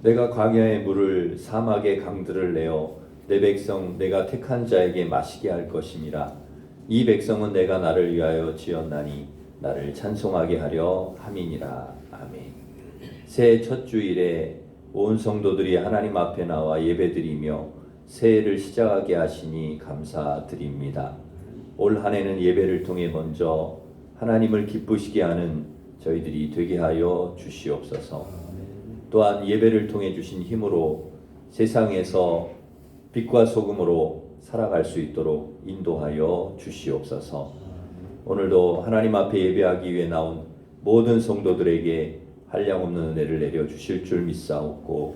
내가 광야의 물을 사막의 강들을 내어 내 백성 내가 택한 자에게 마시게 할 것임이라. 이 백성은 내가 나를 위하여 지었나니 나를 찬송하게 하려 함이니라. 아멘. 새해 첫 주일에 온 성도들이 하나님 앞에 나와 예배드리며 새해를 시작하게 하시니 감사드립니다. 올 한 해는 예배를 통해 먼저 하나님을 기쁘시게 하는 저희들이 되게 하여 주시옵소서. 또한 예배를 통해 주신 힘으로 세상에서 빛과 소금으로 살아갈 수 있도록 인도하여 주시옵소서. 오늘도 하나님 앞에 예배하기 위해 나온 모든 성도들에게 한량없는 은혜를 내려 주실 줄 믿사옵고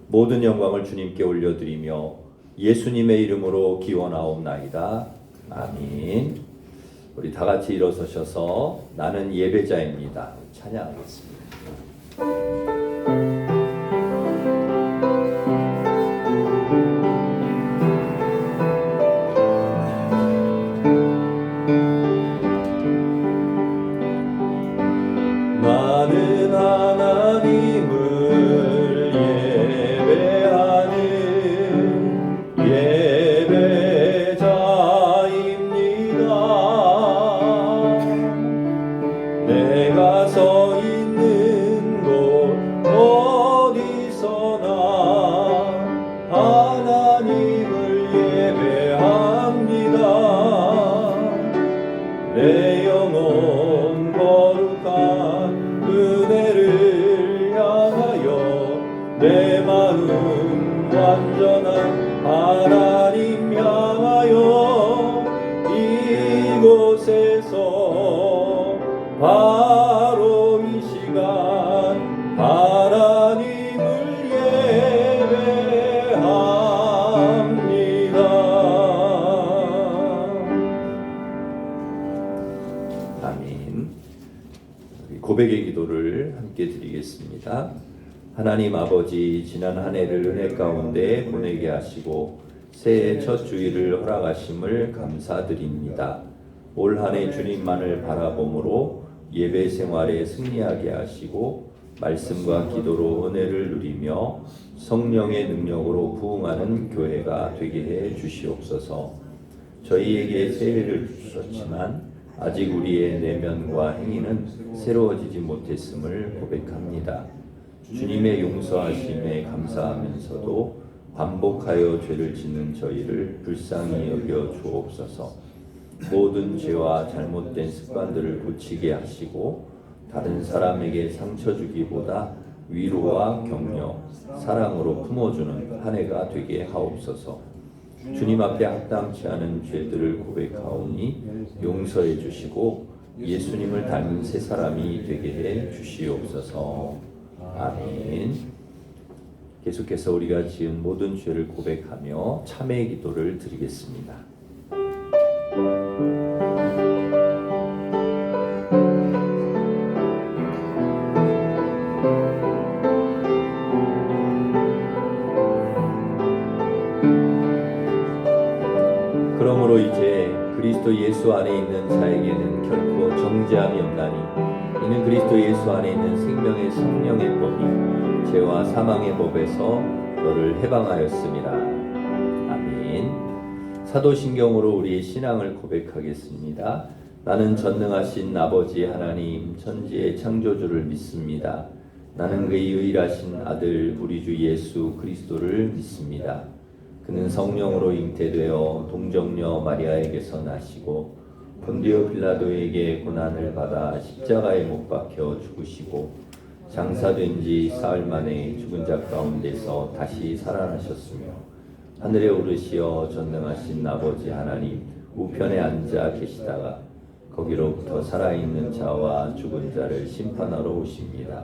모든 영광을 주님께 올려드리며 예수님의 이름으로 기원하옵나이다. 아멘. 우리 다 같이 일어서셔서 나는 예배자입니다. 찬양하겠습니다. 나는 하나님을 예배하는 예배자입니다. 내가 서 있는 곳 어디서나 하나님을 예배합니다. 내 영혼 거룩한 은혜를 향하여 내 마음 완전한 하나님 향하여 이곳에서 바로 이 시간 하나님을 예배합니다. 아멘. 고백의 기도를 함께 드리겠습니다. 하나님 아버지, 지난 한 해를 은혜 가운데 보내게 하시고 새해 첫 주일을 허락하심을 감사드립니다. 올 한 해 주님만을 바라봄으로 예배 생활에 승리하게 하시고 말씀과 기도로 은혜를 누리며 성령의 능력으로 부흥하는 교회가 되게 해 주시옵소서. 저희에게 새해를 주셨지만 아직 우리의 내면과 행위는 새로워지지 못했음을 고백합니다. 주님의 용서하심에 감사하면서도 반복하여 죄를 짓는 저희를 불쌍히 여겨 주옵소서. 모든 죄와 잘못된 습관들을 고치게 하시고 다른 사람에게 상처 주기보다 위로와 격려, 사랑으로 품어주는 한 해가 되게 하옵소서. 주님 앞에 합당치 않은 죄들을 고백하오니 용서해 주시고 예수님을 닮은 새 사람이 되게 해 주시옵소서. 아멘. 계속해서 우리가 지은 모든 죄를 고백하며 참회의 기도를 드리겠습니다. 그러므로 이제 그리스도 예수 안에 있는 자에게는 결코 정죄함이 없나니 이는 그리스도 예수 안에 있는 생명의 성령의 법이 죄와 사망의 법에서 너를 해방하였음이라. 아멘. 사도신경으로 우리의 신앙을 고백하겠습니다. 나는 전능하신 아버지 하나님 천지의 창조주를 믿습니다. 나는 그의 유일하신 아들 우리 주 예수 그리스도를 믿습니다. 그는 성령으로 잉태되어 동정녀 마리아에게서 나시고 본디오 빌라도에게 고난을 받아 십자가에 못 박혀 죽으시고 장사된 지 사흘 만에 죽은 자 가운데서 다시 살아나셨으며 하늘에 오르시어 전능하신 아버지 하나님 우편에 앉아 계시다가 거기로부터 살아있는 자와 죽은 자를 심판하러 오십니다.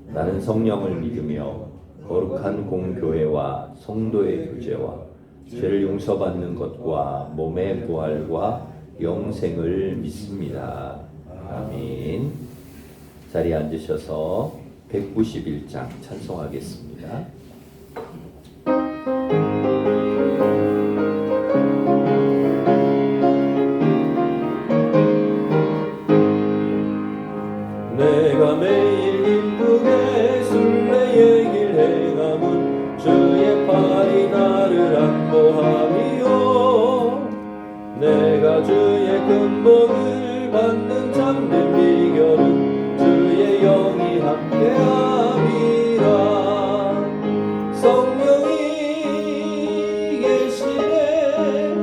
나는 성령을 믿으며 거룩한 공교회와 성도의 교제와 죄를 용서받는 것과 몸의 부활과 영생을 믿습니다. 아멘. 자리에 앉으셔서 191장 찬송하겠습니다. 내가 매일 기쁘게 순례의 길 행함은 주의 팔이 나를 안보함이요 내가 주의 큰 복을 받는 참된 비결은 주의 영이 함께함이라 성령이 계시네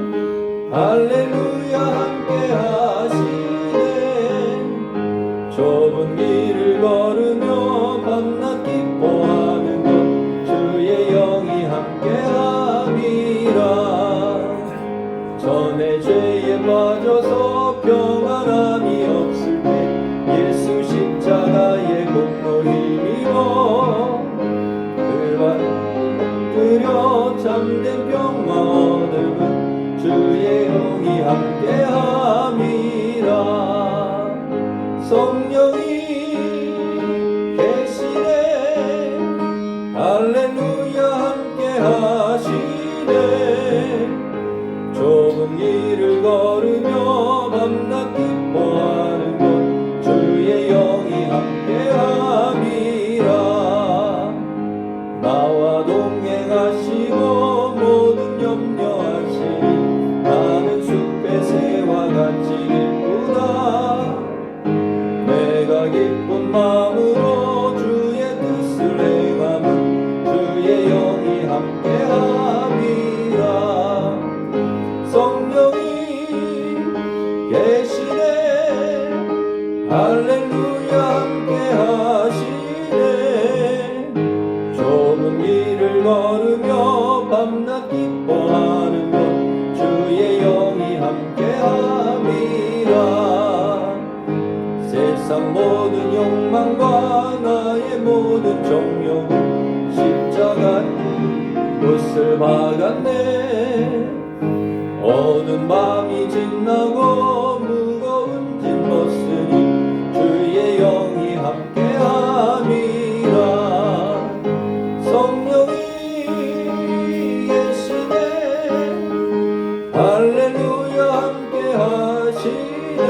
할렐루야 함께하시네 좁은 길을 걸으며 밤낮 기뻐하는 것 주의 영이 함께함이라 전에 죄에 빠져서 평안함이 없을 때 예수 십자가의 공로 힘입어 그발 들여 참된 평화 얻음은 주의 영이 함께함이라 성령이 계시네 할렐루야 함께하시네 좁은 길을 걸으며 밤낮 기뻐하는 것 주의 영이 함께함이라 나와 동행하시고 모든 염려하시니 나는 숲의 새와 같이 기쁘다 내가 기쁜 마음으로 주의 뜻을 행함은 주의 영이 함께함이라 성령이 계시네 할렐루야 함께하시네 좁은 길을 걸으며 밤낮 기뻐하는 것 주의 영이 함께함이라 세상 모든 욕망과 나의 모든 정욕은 십자가 못을 박았네 어두운 밤이 지나고 무거운 짐 벗으니 주의 영이 함께함이라 성령이 계시네 할렐루야 함께하시네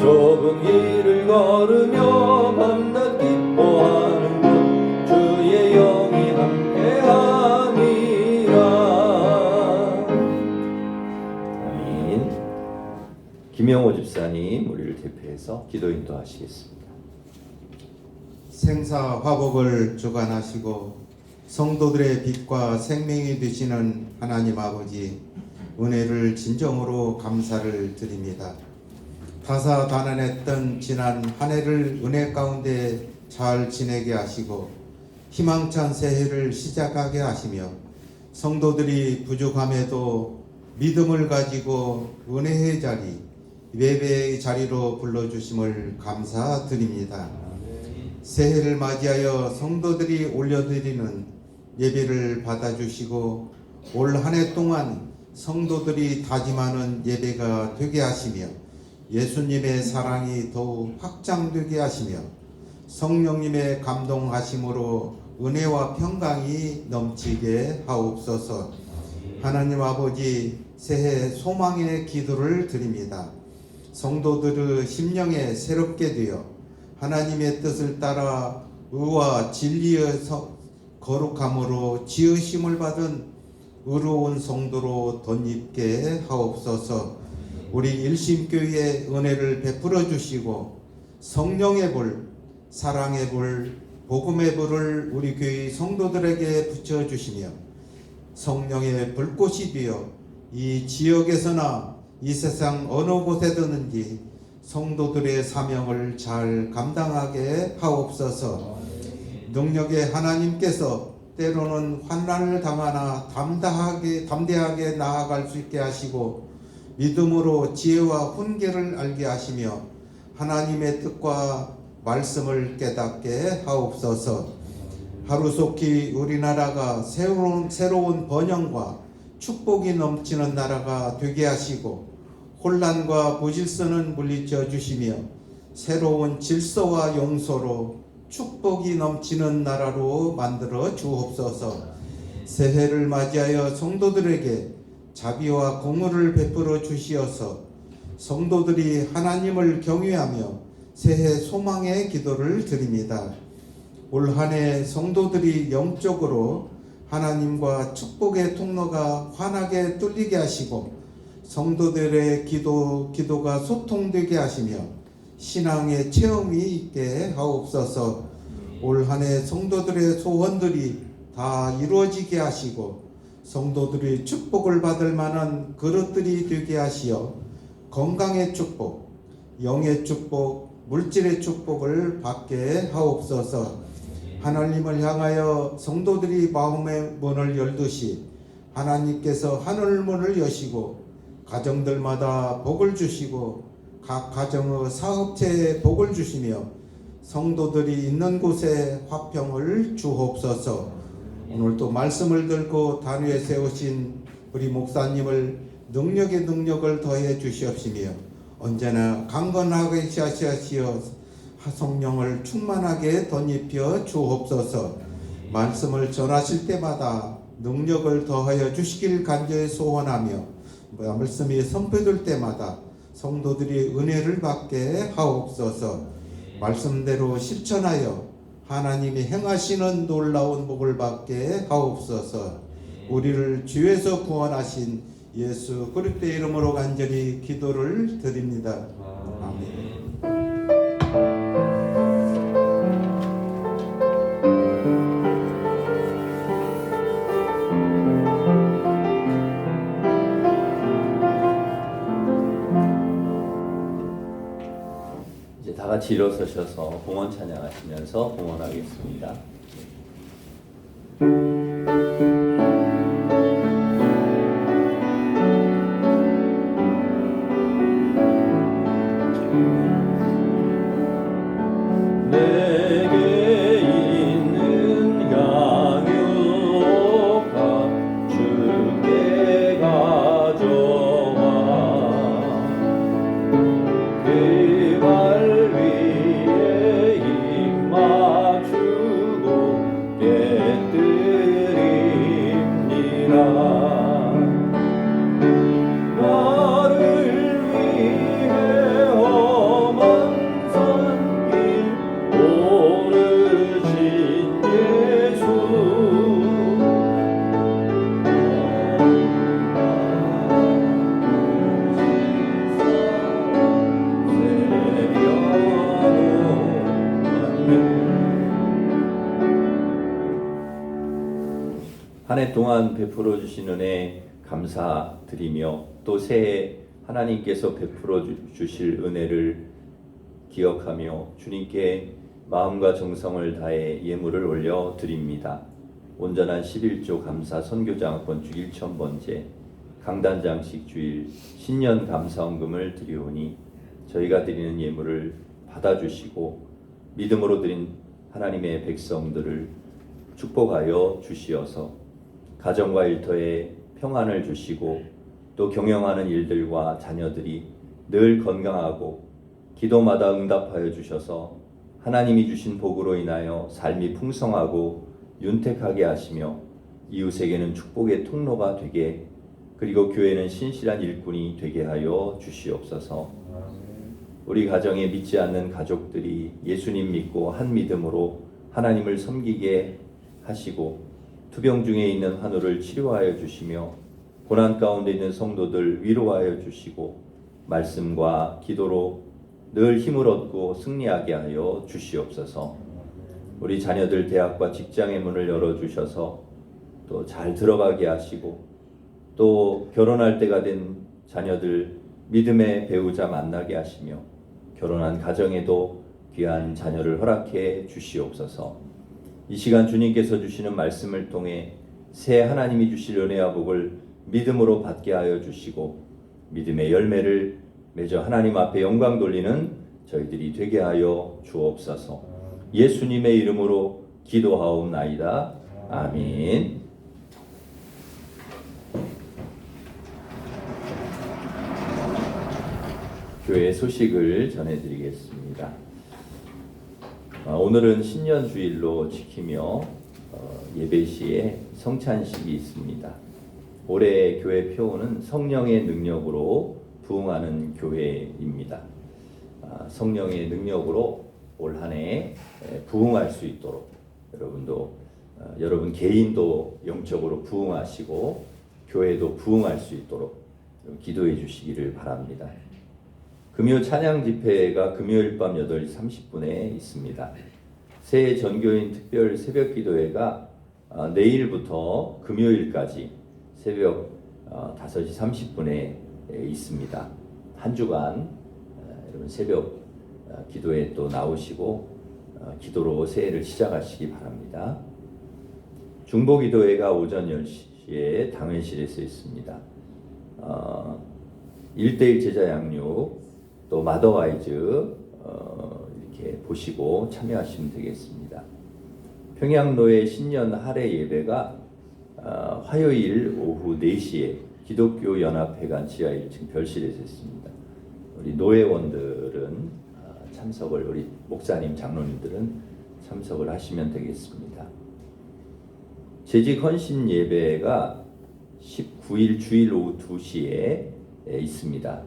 좁은 길을 걸으며 밤낮 기뻐하는 것 주의 영이 함께함이라 아멘. 김영호 집사님 우리를 대표해서 기도 인도하시겠습니다. 생사 화복을 주관하시고 성도들의 빛과 생명이 되시는 하나님 아버지 은혜를 진정으로 감사를 드립니다. 다사다난했던 지난 한 해를 은혜 가운데 잘 지내게 하시고 희망찬 새해를 시작하게 하시며 성도들이 부족함에도 믿음을 가지고 은혜의 자리, 예배의 자리로 불러주심을 감사드립니다. 새해를 맞이하여 성도들이 올려드리는 예배를 받아주시고 올 한 해 동안 성도들이 다짐하는 예배가 되게 하시며 예수님의 사랑이 더욱 확장되게 하시며 성령님의 감동하심으로 은혜와 평강이 넘치게 하옵소서. 하나님 아버지 새해 소망의 기도를 드립니다. 성도들의 심령에 새롭게 되어 하나님의 뜻을 따라 의와 진리의 거룩함으로 지으심을 받은 의로운 성도로 덧입게 하옵소서. 우리 일심교회의 은혜를 베풀어 주시고 성령의 불, 사랑의 불, 복음의 불을 우리 교회 성도들에게 붙여 주시며 성령의 불꽃이 되어 이 지역에서나 이 세상 어느 곳에든지 성도들의 사명을 잘 감당하게 하옵소서. 능력의 하나님께서 때로는 환난을 당하나 담대하게 나아갈 수 있게 하시고 믿음으로 지혜와 훈계를 알게 하시며 하나님의 뜻과 말씀을 깨닫게 하옵소서. 하루속히 우리나라가 새로운 번영과 축복이 넘치는 나라가 되게 하시고 혼란과 무질서는 물리쳐 주시며 새로운 질서와 용서로 축복이 넘치는 나라로 만들어 주옵소서. 새해를 맞이하여 성도들에게 자비와 공의를 베풀어 주시어서 성도들이 하나님을 경외하며 새해 소망의 기도를 드립니다. 올 한 해 성도들이 영적으로 하나님과 축복의 통로가 환하게 뚫리게 하시고 성도들의 기도가 소통되게 하시며 신앙의 체험이 있게 하옵소서. 올 한 해 성도들의 소원들이 다 이루어지게 하시고 성도들이 축복을 받을 만한 그릇들이 되게 하시어 건강의 축복, 영의 축복, 물질의 축복을 받게 하옵소서. 하나님을 향하여 성도들이 마음의 문을 열듯이 하나님께서 하늘 문을 여시고 가정들마다 복을 주시고 각 가정의 사업체에 복을 주시며 성도들이 있는 곳에 화평을 주옵소서. 오늘도 말씀을 들고 단위에 세우신 우리 목사님을 능력에 능력을 더해 주시옵시며 언제나 강건하게 하시어 성령을 충만하게 덧입혀 주옵소서. 말씀을 전하실 때마다 능력을 더하여 주시길 간절히 소원하며 말씀이 선포될 때마다 성도들이 은혜를 받게 하옵소서. 말씀대로 실천하여 하나님이 행하시는 놀라운 복을 받게 하옵소서. 우리를 죄에서 구원하신 예수 그리스도의 이름으로 간절히 기도를 드립니다. 아멘. 이제 다 같이 일어서셔서 봉헌 찬양하시면서 봉헌하겠습니다. 내게 있는 양육과 주께 가져와 그 발 위에 입 맞추고 깨뜨립니다. 나를 위해 험한 산길 오르신 예수 한 해 동안 베풀어 주신 은혜 감사드리며 또 새해 하나님께서 베풀어 주실 은혜를 기억하며 주님께 마음과 정성을 다해 예물을 올려 드립니다. 온전한 11조 감사 선교장학번 주 1000번째 강단장식 주일 신년 감사헌금을 드리오니 저희가 드리는 예물을 받아주시고 믿음으로 드린 하나님의 백성들을 축복하여 주시어서 가정과 일터에 평안을 주시고 또 경영하는 일들과 자녀들이 늘 건강하고 기도마다 응답하여 주셔서 하나님이 주신 복으로 인하여 삶이 풍성하고 윤택하게 하시며 이웃에게는 축복의 통로가 되게 그리고 교회는 신실한 일꾼이 되게 하여 주시옵소서. 우리 가정에 믿지 않는 가족들이 예수님 믿고 한 믿음으로 하나님을 섬기게 하시고 투병 중에 있는 환우를 치료하여 주시며 고난 가운데 있는 성도들 위로하여 주시고 말씀과 기도로 늘 힘을 얻고 승리하게 하여 주시옵소서. 우리 자녀들 대학과 직장의 문을 열어주셔서 또 잘 들어가게 하시고 또 결혼할 때가 된 자녀들 믿음의 배우자 만나게 하시며 결혼한 가정에도 귀한 자녀를 허락해 주시옵소서. 이 시간 주님께서 주시는 말씀을 통해 새 하나님이 주실 은혜와 복을 믿음으로 받게 하여 주시고 믿음의 열매를 맺어 하나님 앞에 영광 돌리는 저희들이 되게 하여 주옵소서. 예수님의 이름으로 기도하옵나이다. 아멘. 교회 소식을 전해드리겠습니다. 오늘은 신년주일로 지키며 예배 시에 성찬식이 있습니다. 올해 교회 표어는 성령의 능력으로 부흥하는 교회입니다. 성령의 능력으로 올 한 해 부흥할 수 있도록 여러분도 여러분 개인도 영적으로 부흥하시고 교회도 부흥할 수 있도록 기도해 주시기를 바랍니다. 금요 찬양 집회가 금요일 밤 8시 30분에 있습니다. 새해 전교인 특별 새벽 기도회가 내일부터 금요일까지 새벽 5시 30분에 있습니다. 한 주간 여러분 새벽 기도에 또 나오시고 기도로 새해를 시작하시기 바랍니다. 중보기도회가 오전 10시에 당회실에서 있습니다. 1대1 제자 양육 또 마더와이즈 이렇게 보시고 참여하시면 되겠습니다. 평양로의 신년 할애 예배가 화요일 오후 4시에 기독교 연합회관 지하 1층 별실에서 있습니다. 우리 노회원들은 참석을, 우리 목사님, 장로님들은 참석을 하시면 되겠습니다. 재직 헌신 예배가 19일 주일 오후 2시에 있습니다.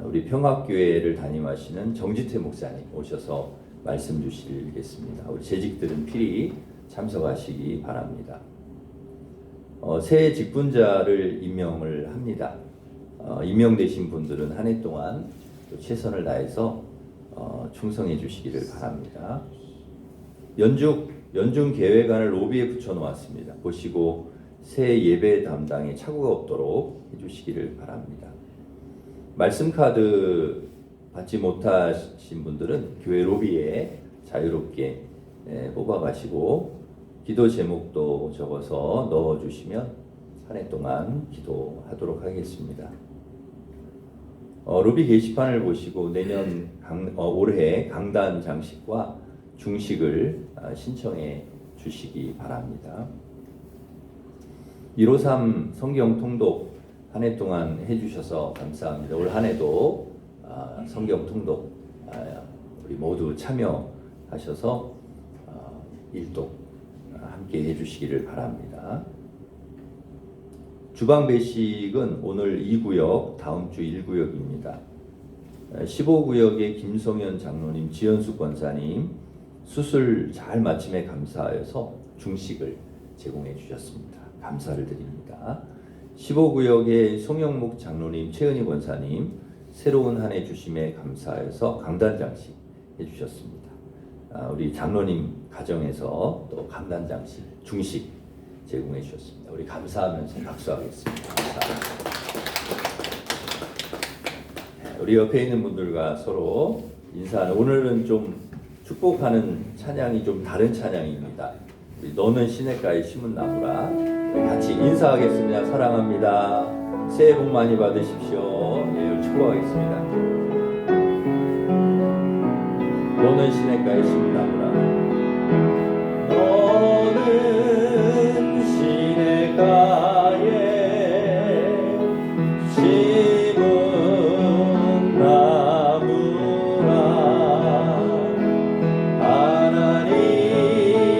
우리 평화교회를 담임하시는 정지태 목사님 오셔서 말씀 주시겠습니다. 우리 재직들은 필히 참석하시기 바랍니다. 새 직분자를 임명을 합니다. 임명되신 분들은 한 해 동안 최선을 다해서 충성해 주시기를 바랍니다. 연중 계획안을 로비에 붙여 놓았습니다. 보시고 새 예배 담당에 착오가 없도록 해주시기를 바랍니다. 말씀 카드 받지 못하신 분들은 교회 로비에 자유롭게 뽑아가시고 기도 제목도 적어서 넣어주시면 한 해 동안 기도하도록 하겠습니다. 로비 게시판을 보시고 내년 올해 강단 장식과 중식을 신청해 주시기 바랍니다. 153 성경 통독 한 해 동안 해주셔서 감사합니다. 올 한 해도 성경 통독 우리 모두 참여하셔서 일독 함께 해주시기를 바랍니다. 주방 배식은 오늘 2구역, 다음 주 1구역입니다. 15구역의 김성현 장로님, 지연수 권사님 수술 잘 마침에 감사하여서 중식을 제공해 주셨습니다. 감사를 드립니다. 15구역의 송영묵 장로님, 최은희 권사님 새로운 한 해 주심에 감사하여서 강단장식 해주셨습니다. 우리 장로님 가정에서 또 강단장식, 중식 제공해 주셨습니다. 우리 감사하면서 박수하겠습니다. 감사합니다. 우리 옆에 있는 분들과 서로 인사하는, 오늘은 좀 축복하는 찬양이 좀 다른 찬양입니다. 우리 너는 시냇가에 심은 나무라. 우리 같이 인사하겠습니다. 사랑합니다. 새해 복 많이 받으십시오. 예, 축복하겠습니다. 너는 시냇가에 심은 나무라. 너는 시냇가에 심은 나무라.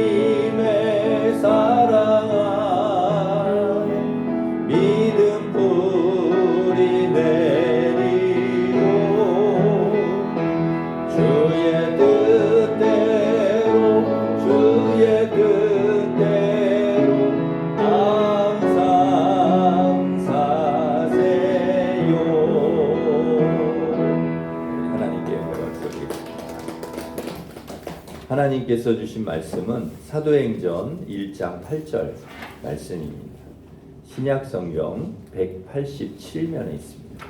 하나님의 사랑 믿음 뿌리 내리고 주의 뜻대로 항상 사세요. 하나님께 영광을 드리겠습니다. 하나님께서 주신 말씀은 사도행전 1장 8절 말씀입니다. 신약성경 187면에 있습니다.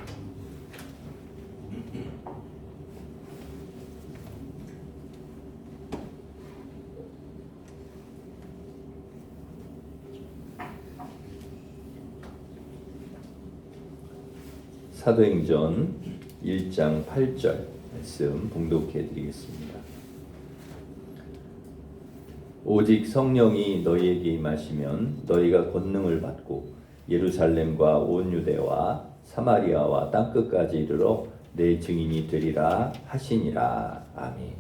사도행전 1장 8절 말씀 봉독해 드리겠습니다. 오직 성령이 너희에게 임하시면 너희가 권능을 받고 예루살렘과 온 유대와 사마리아와 땅끝까지 이르러 내 증인이 되리라 하시니라. 아멘.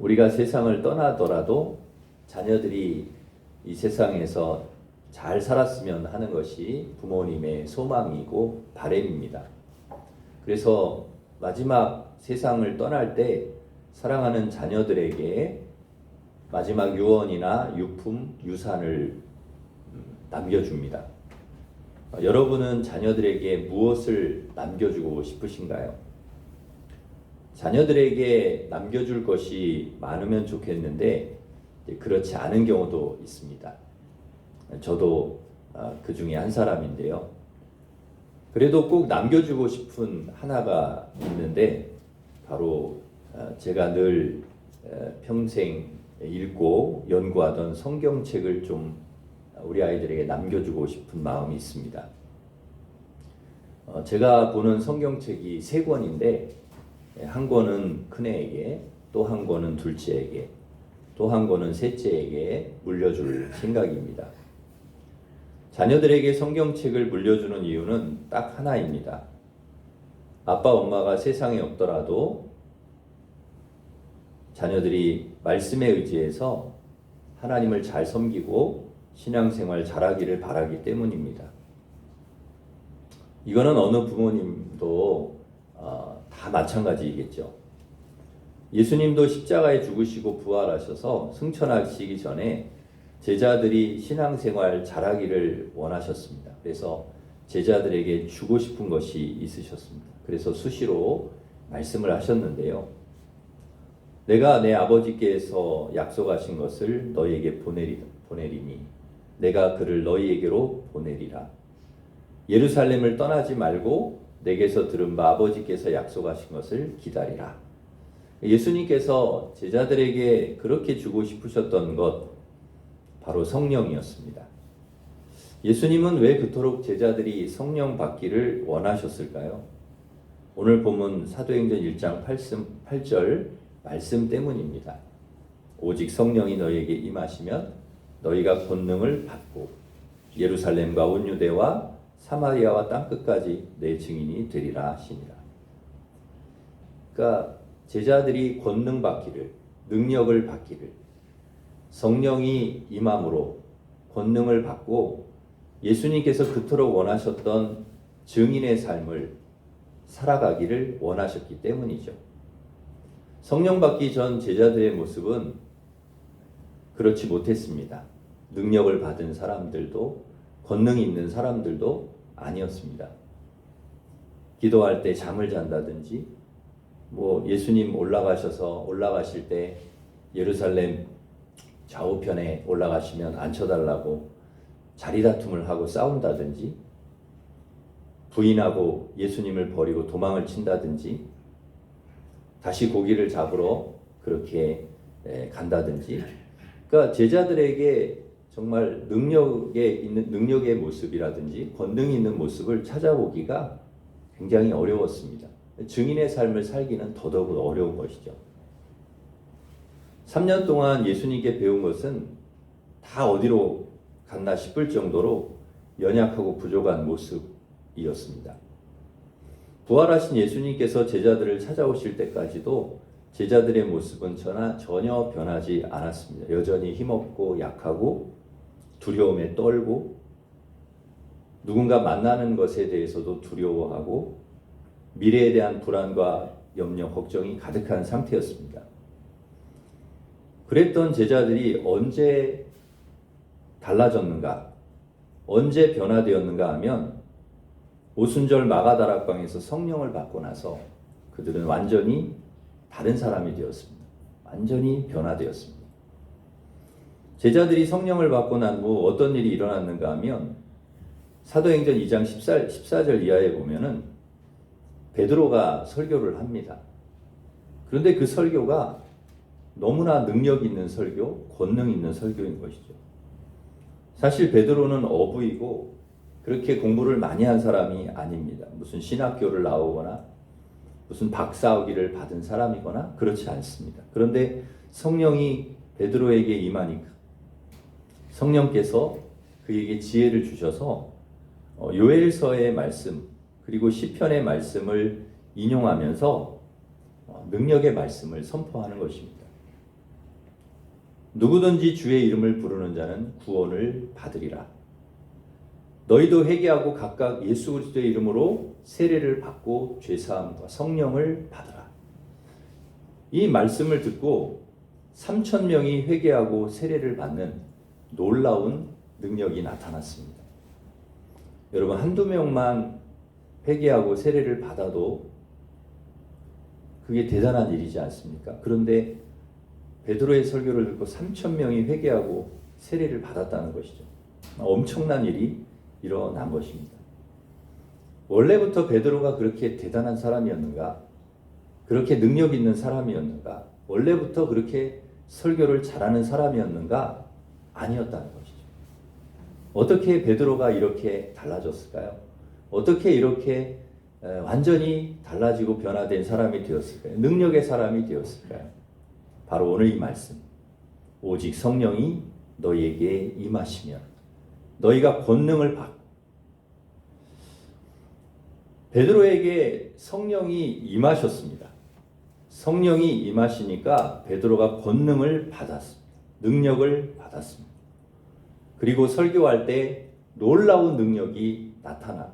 우리가 세상을 떠나더라도 자녀들이 이 세상에서 잘 살았으면 하는 것이 부모님의 소망이고 바람입니다. 그래서 마지막 세상을 떠날 때 사랑하는 자녀들에게 마지막 유언이나 유품, 유산을 남겨줍니다. 여러분은 자녀들에게 무엇을 남겨주고 싶으신가요? 자녀들에게 남겨줄 것이 많으면 좋겠는데 그렇지 않은 경우도 있습니다. 저도 그 중에 한 사람인데요. 그래도 꼭 남겨주고 싶은 하나가 있는데 바로 제가 늘 평생 읽고 연구하던 성경책을 좀 우리 아이들에게 남겨주고 싶은 마음이 있습니다. 제가 보는 성경책이 3권인데 한 권은 큰애에게, 또 한 권은 둘째에게, 또 한 권은 셋째에게 물려줄 생각입니다. 자녀들에게 성경책을 물려주는 이유는 딱 하나입니다. 아빠, 엄마가 세상에 없더라도 자녀들이 말씀에 의지해서 하나님을 잘 섬기고 신앙생활 잘하기를 바라기 때문입니다. 이거는 어느 부모님도 다 마찬가지이겠죠. 예수님도 십자가에 죽으시고 부활하셔서 승천하시기 전에 제자들이 신앙생활 잘하기를 원하셨습니다. 그래서 제자들에게 주고 싶은 것이 있으셨습니다. 그래서 수시로 말씀을 하셨는데요. 내가 내 아버지께서 약속하신 것을 너희에게 보내리니 내가 그를 너희에게로 보내리라. 예루살렘을 떠나지 말고 내게서 들은 바 아버지께서 약속하신 것을 기다리라. 예수님께서 제자들에게 그렇게 주고 싶으셨던 것 바로 성령이었습니다. 예수님은 왜 그토록 제자들이 성령 받기를 원하셨을까요? 오늘 본문 사도행전 1장 8절 말씀 때문입니다. 오직 성령이 너희에게 임하시면 너희가 권능을 받고 예루살렘과 온 유대와 사마리아와 땅끝까지 내 증인이 되리라 하시니라. 그러니까 제자들이 권능 받기를, 능력을 받기를, 성령이 임함으로 권능을 받고 예수님께서 그토록 원하셨던 증인의 삶을 살아가기를 원하셨기 때문이죠. 성령 받기 전 제자들의 모습은 그렇지 못했습니다. 능력을 받은 사람들도 권능이 있는 사람들도 아니었습니다. 기도할 때 잠을 잔다든지, 예수님 올라가실 때 예루살렘 좌우편에 올라가시면 앉혀달라고 자리 다툼을 하고 싸운다든지, 부인하고 예수님을 버리고 도망을 친다든지, 다시 고기를 잡으러 그렇게 간다든지, 그러니까 제자들에게 정말 능력의 모습이라든지 권능이 있는 모습을 찾아보기가 굉장히 어려웠습니다. 증인의 삶을 살기는 더더욱 어려운 것이죠. 3년 동안 예수님께 배운 것은 다 어디로 갔나 싶을 정도로 연약하고 부족한 모습이었습니다. 부활하신 예수님께서 제자들을 찾아오실 때까지도 제자들의 모습은 전혀 변하지 않았습니다. 여전히 힘없고 약하고 두려움에 떨고 누군가 만나는 것에 대해서도 두려워하고 미래에 대한 불안과 염려, 걱정이 가득한 상태였습니다. 그랬던 제자들이 언제 달라졌는가, 언제 변화되었는가 하면 오순절 마가다락방에서 성령을 받고 나서 그들은 완전히 다른 사람이 되었습니다. 완전히 변화되었습니다. 제자들이 성령을 받고 난 후 어떤 일이 일어났는가 하면 사도행전 2장 14절 이하에 보면은 베드로가 설교를 합니다. 그런데 그 설교가 너무나 능력 있는 설교, 권능 있는 설교인 것이죠. 사실 베드로는 어부이고 그렇게 공부를 많이 한 사람이 아닙니다. 무슨 신학교를 나오거나 무슨 박사학위를 받은 사람이거나 그렇지 않습니다. 그런데 성령이 베드로에게 임하니까 성령께서 그에게 지혜를 주셔서 요엘서의 말씀 그리고 시편의 말씀을 인용하면서 능력의 말씀을 선포하는 것입니다. 누구든지 주의 이름을 부르는 자는 구원을 받으리라. 너희도 회개하고 각각 예수 그리스도의 이름으로 세례를 받고 죄사함과 성령을 받으라. 이 말씀을 듣고 3,000명이 회개하고 세례를 받는 놀라운 능력이 나타났습니다. 여러분, 한두 명만 회개하고 세례를 받아도 그게 대단한 일이지 않습니까? 그런데 베드로의 설교를 듣고 3,000명이 회개하고 세례를 받았다는 것이죠. 엄청난 일이 일어난 것입니다. 원래부터 베드로가 그렇게 대단한 사람이었는가? 그렇게 능력 있는 사람이었는가? 원래부터 그렇게 설교를 잘하는 사람이었는가? 아니었다는 것이죠. 어떻게 베드로가 이렇게 달라졌을까요? 어떻게 이렇게 완전히 달라지고 변화된 사람이 되었을까요? 능력의 사람이 되었을까요? 바로 오늘 이 말씀. 오직 성령이 너희에게 임하시면 너희가 권능을 받고. 베드로에게 성령이 임하셨습니다. 성령이 임하시니까 베드로가 권능을 받았습니다. 능력을 받았습니다. 그리고 설교할 때 놀라운 능력이 나타나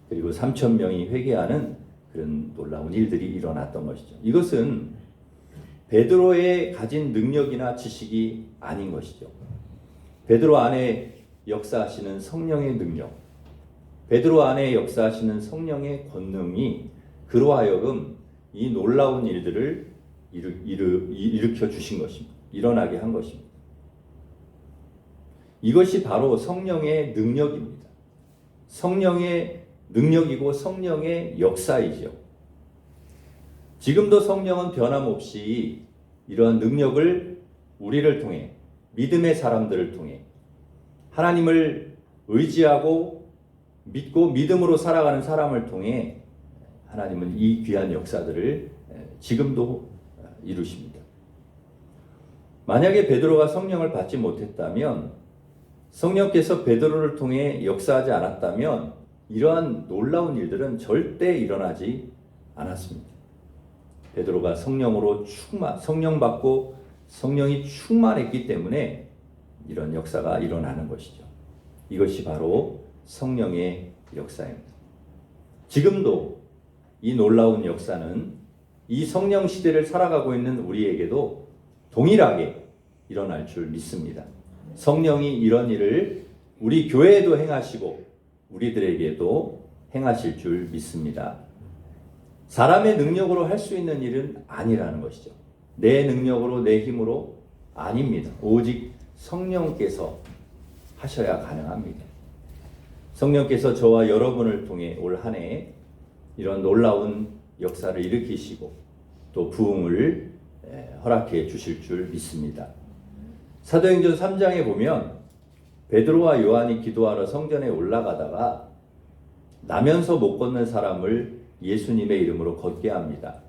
그리고 3,000명이 회개하는 그런 놀라운 일들이 일어났던 것이죠. 이것은 베드로의 가진 능력이나 지식이 아닌 것이죠. 베드로 안에 역사하시는 성령의 능력, 베드로 안에 역사하시는 성령의 권능이 그로 하여금 이 놀라운 일들을 일으켜 주신 것입니다. 일어나게 한 것입니다. 이것이 바로 성령의 능력입니다. 성령의 능력이고 성령의 역사이죠. 지금도 성령은 변함없이 이러한 능력을 우리를 통해 믿음의 사람들을 통해 하나님을 의지하고 믿고 믿음으로 살아가는 사람을 통해 하나님은 이 귀한 역사들을 지금도 이루십니다. 만약에 베드로가 성령을 받지 못했다면 성령께서 베드로를 통해 역사하지 않았다면 이러한 놀라운 일들은 절대 일어나지 않았습니다. 베드로가 성령으로 성령 받고 성령이 충만했기 때문에 이런 역사가 일어나는 것이죠. 이것이 바로 성령의 역사입니다. 지금도 이 놀라운 역사는 이 성령 시대를 살아가고 있는 우리에게도 동일하게 일어날 줄 믿습니다. 성령이 이런 일을 우리 교회에도 행하시고 우리들에게도 행하실 줄 믿습니다. 사람의 능력으로 할 수 있는 일은 아니라는 것이죠. 내 능력으로 내 힘으로 아닙니다. 오직 성령께서 하셔야 가능합니다. 성령께서 저와 여러분을 통해 올 한 해 이런 놀라운 역사를 일으키시고 또 부흥을 허락해 주실 줄 믿습니다. 사도행전 3장에 보면 베드로와 요한이 기도하러 성전에 올라가다가 나면서 못 걷는 사람을 예수님의 이름으로 걷게 합니다.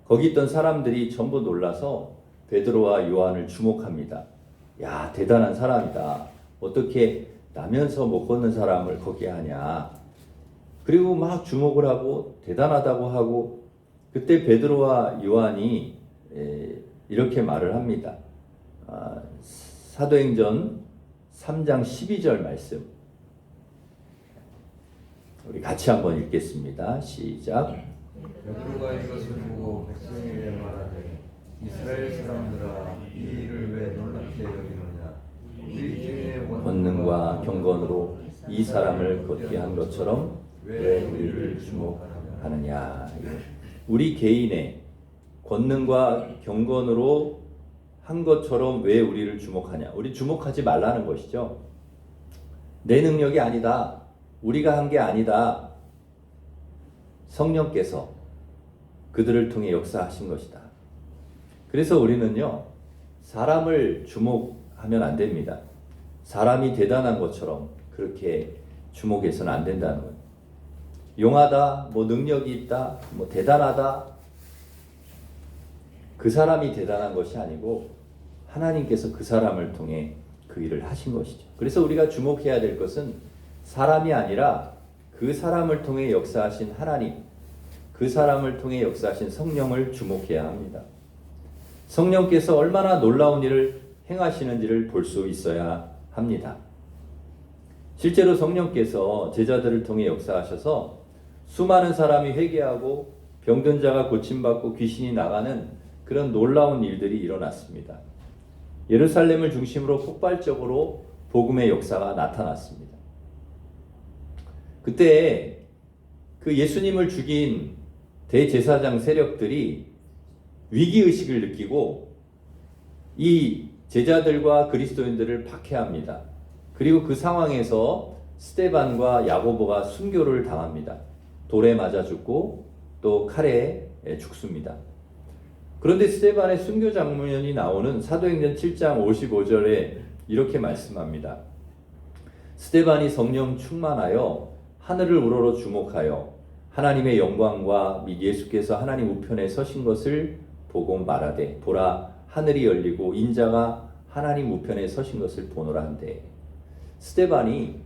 거기 있던 사람들이 전부 놀라서 베드로와 요한을 주목합니다. 야, 대단한 사람이다. 어떻게 나면서 못 걷는 사람을 걷게 하냐. 그리고 막 주목을 하고 대단하다고 하고 그때 베드로와 요한이 이렇게 말을 합니다. 사도행전 3장 12절 말씀 우리 같이 한번 읽겠습니다. 시작. 베드로가 이것을 보고 백성에게 말하되 이스라엘 사람들아 이 일을 왜 놀랍게 여기느냐. 우리 개인의 권능과 경건으로 이 사람을 걷게 한 것처럼 왜 우리를 주목하느냐. 우리 개인의 권능과 경건으로 한 것처럼 왜 우리를 주목하냐. 우리 주목하지 말라는 것이죠. 내 능력이 아니다. 우리가 한 게 아니다. 성령께서 그들을 통해 역사하신 것이다. 그래서 우리는요, 사람을 주목하면 안 됩니다. 사람이 대단한 것처럼 그렇게 주목해서는 안 된다는 거예요. 용하다, 뭐 능력이 있다, 뭐 대단하다. 그 사람이 대단한 것이 아니고 하나님께서 그 사람을 통해 그 일을 하신 것이죠. 그래서 우리가 주목해야 될 것은 사람이 아니라 그 사람을 통해 역사하신 하나님, 그 사람을 통해 역사하신 성령을 주목해야 합니다. 성령께서 얼마나 놀라운 일을 행하시는지를 볼 수 있어야 합니다. 실제로 성령께서 제자들을 통해 역사하셔서 수많은 사람이 회개하고 병든 자가 고침받고 귀신이 나가는 그런 놀라운 일들이 일어났습니다. 예루살렘을 중심으로 폭발적으로 복음의 역사가 나타났습니다. 그때 그 예수님을 죽인 대제사장 세력들이 위기의식을 느끼고 이 제자들과 그리스도인들을 박해합니다. 그리고 그 상황에서 스데반과 야고보가 순교를 당합니다. 돌에 맞아 죽고 또 칼에 죽습니다. 그런데 스데반의 순교 장면이 나오는 사도행전 7장 55절에 이렇게 말씀합니다. 스데반이 성령 충만하여 하늘을 우러러 주목하여 하나님의 영광과 및 예수께서 하나님 우편에 서신 것을 보고 말하되 보라 하늘이 열리고 인자가 하나님 우편에 서신 것을 보노라 한대. 스데반이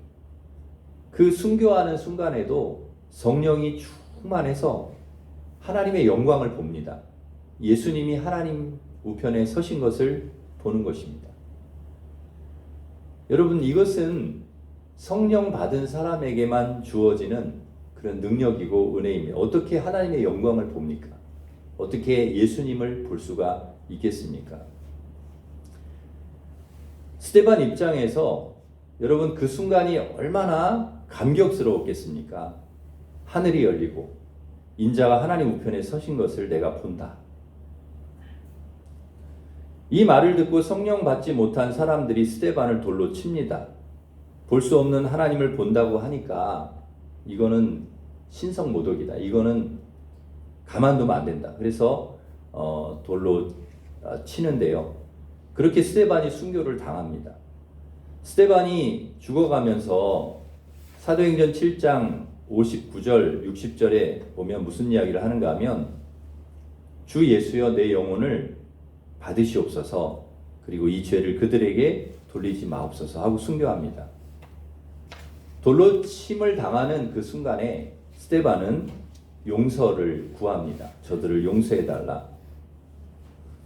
그 순교하는 순간에도 성령이 충만해서 하나님의 영광을 봅니다. 예수님이 하나님 우편에 서신 것을 보는 것입니다. 여러분, 이것은 성령 받은 사람에게만 주어지는 그런 능력이고 은혜입니다. 어떻게 하나님의 영광을 봅니까? 어떻게 예수님을 볼 수가 있겠습니까? 스데반 입장에서 여러분 그 순간이 얼마나 감격스러웠겠습니까? 하늘이 열리고 인자가 하나님 우편에 서신 것을 내가 본다. 이 말을 듣고 성령 받지 못한 사람들이 스데반을 돌로 칩니다. 볼 수 없는 하나님을 본다고 하니까 이거는 신성모독이다. 이거는 가만두면 안 된다. 그래서 돌로 치는데요. 그렇게 스데반이 순교를 당합니다. 스데반이 죽어가면서 사도행전 7장 59절 60절에 보면 무슨 이야기를 하는가 하면 주 예수여 내 영혼을 받으시옵소서 그리고 이 죄를 그들에게 돌리지 마옵소서 하고 순교합니다. 돌로 침을 당하는 그 순간에 스데반은 용서를 구합니다. 저들을 용서해달라.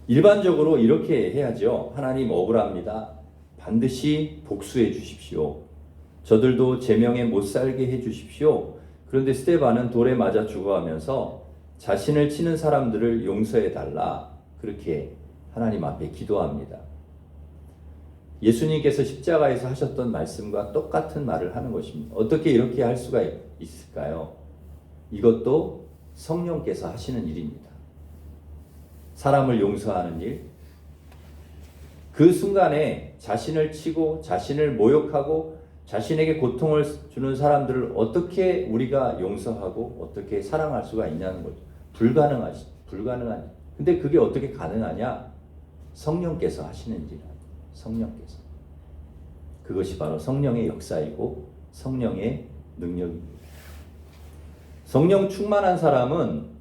일반적으로 이렇게 해야죠. 하나님 억울합니다. 반드시 복수해 주십시오. 저들도 제명에 못 살게 해 주십시오. 그런데 스데반은 돌에 맞아 죽어가면서 자신을 치는 사람들을 용서해달라. 그렇게 하나님 앞에 기도합니다. 예수님께서 십자가에서 하셨던 말씀과 똑같은 말을 하는 것입니다. 어떻게 이렇게 할 수가 있을까요? 이것도 성령께서 하시는 일입니다. 사람을 용서하는 일, 그 순간에 자신을 치고 자신을 모욕하고 자신에게 고통을 주는 사람들을 어떻게 우리가 용서하고 어떻게 사랑할 수가 있냐는 거죠. 불가능한. 근데 그게 어떻게 가능하냐? 성령께서 하시는 일. 성령께서. 그것이 바로 성령의 역사이고 성령의 능력입니다. 성령 충만한 사람은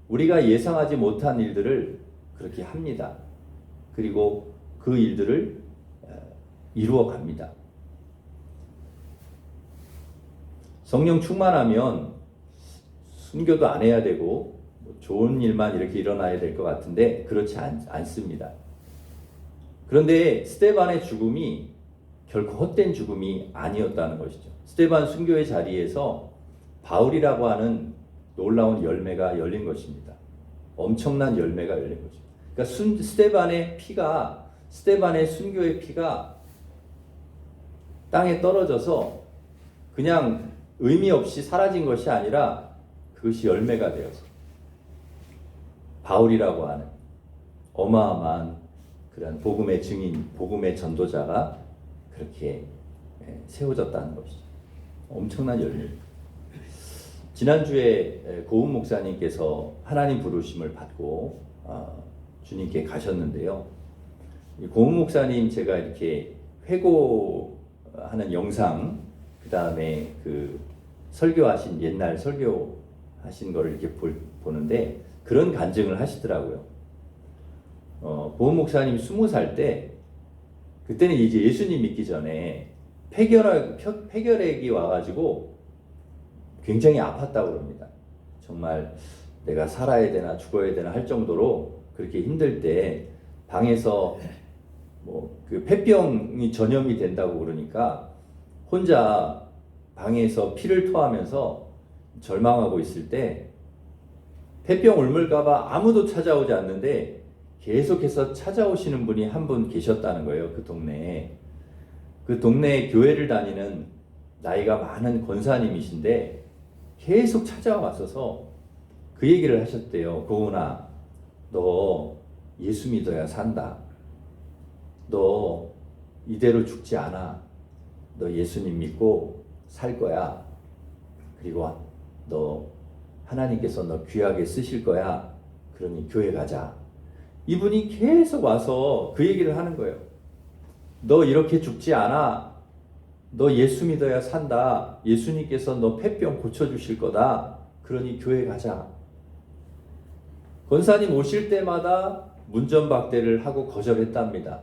우리가 예상하지 못한 일들을 그렇게 합니다. 그리고 그 일들을 이루어 갑니다. 성령 충만하면 순교도 안 해야 되고 좋은 일만 이렇게 일어나야 될 것 같은데 그렇지 않습니다. 그런데 스데반의 죽음이 결코 헛된 죽음이 아니었다는 것이죠. 스데반 순교의 자리에서 바울이라고 하는 놀라운 열매가 열린 것입니다. 엄청난 열매가 열린 거죠. 그러니까 스데반의 순교의 피가 땅에 떨어져서 그냥 의미 없이 사라진 것이 아니라 그것이 열매가 되어서 바울이라고 하는 어마어마한 그런 복음의 증인, 복음의 전도자가 그렇게 세워졌다는 것이죠. 엄청난 열매. 지난주에 고은 목사님께서 하나님 부르심을 받고 주님께 가셨는데요. 고은 목사님 제가 이렇게 회고하는 영상, 그 다음에 그 설교하신 옛날 설교하신 거를 이렇게 보는데 그런 간증을 하시더라고요. 보은 목사님 20살 때 그때는 이제 예수님 믿기 전에 폐결핵이 와가지고 굉장히 아팠다고 그럽니다. 정말 내가 살아야 되나 죽어야 되나 할 정도로 그렇게 힘들 때 방에서 그 폐병이 전염이 된다고 그러니까 혼자 방에서 피를 토하면서 절망하고 있을 때 폐병 옮을까봐 아무도 찾아오지 않는데 계속해서 찾아오시는 분이 한 분 계셨다는 거예요. 그 동네에. 그 동네에 교회를 다니는 나이가 많은 권사님이신데 계속 찾아왔어서 그 얘기를 하셨대요. 고은아, 너 예수 믿어야 산다. 너 이대로 죽지 않아. 너 예수님 믿고 살 거야. 그리고 너 하나님께서 너 귀하게 쓰실 거야. 그러니 교회 가자. 이분이 계속 와서 그 얘기를 하는 거예요. 너 이렇게 죽지 않아. 너 예수 믿어야 산다. 예수님께서 너 폐병 고쳐주실 거다. 그러니 교회 가자. 권사님 오실 때마다 문전박대를 하고 거절했답니다.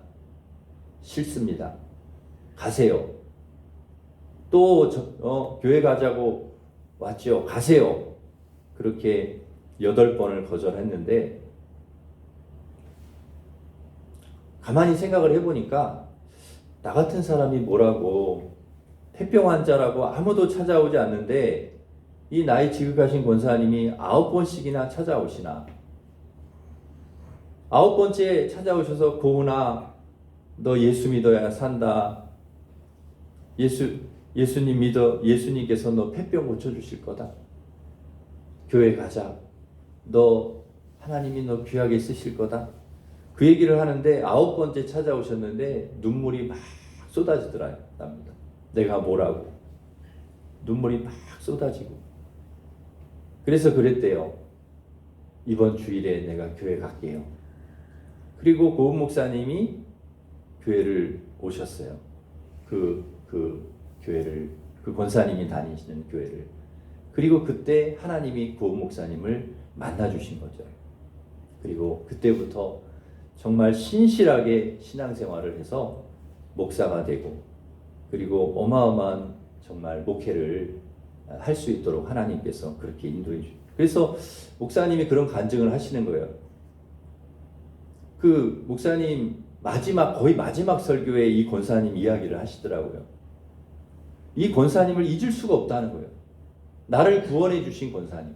싫습니다. 가세요. 또 교회 가자고 왔죠. 가세요. 그렇게 8번을 거절했는데 가만히 생각을 해보니까 나 같은 사람이 뭐라고 폐병 환자라고 아무도 찾아오지 않는데 이 나이 지극하신 권사님이 9번씩이나 찾아오시나. 9번째 찾아오셔서 고은아 너 예수 믿어야 산다. 예수님 믿어. 예수님께서 너 폐병 고쳐주실 거다. 교회 가자. 너 하나님이 너 귀하게 쓰실 거다. 그 얘기를 하는데 9번째 찾아오셨는데 눈물이 막 쏟아지더랍니다. 내가 뭐라고. 눈물이 막 쏟아지고. 그래서 그랬대요. 이번 주일에 내가 교회 갈게요. 그리고 고은 목사님이 교회를 오셨어요. 그 교회를, 그 권사님이 다니시는 교회를. 그리고 그때 하나님이 고은 목사님을 만나주신 거죠. 그리고 그때부터 정말 신실하게 신앙생활을 해서 목사가 되고 그리고 어마어마한 정말 목회를 할 수 있도록 하나님께서 그렇게 인도해 주셨어요. 그래서 목사님이 그런 간증을 하시는 거예요. 그 목사님 거의 마지막 설교에 이 권사님 이야기를 하시더라고요. 이 권사님을 잊을 수가 없다는 거예요. 나를 구원해 주신 권사님.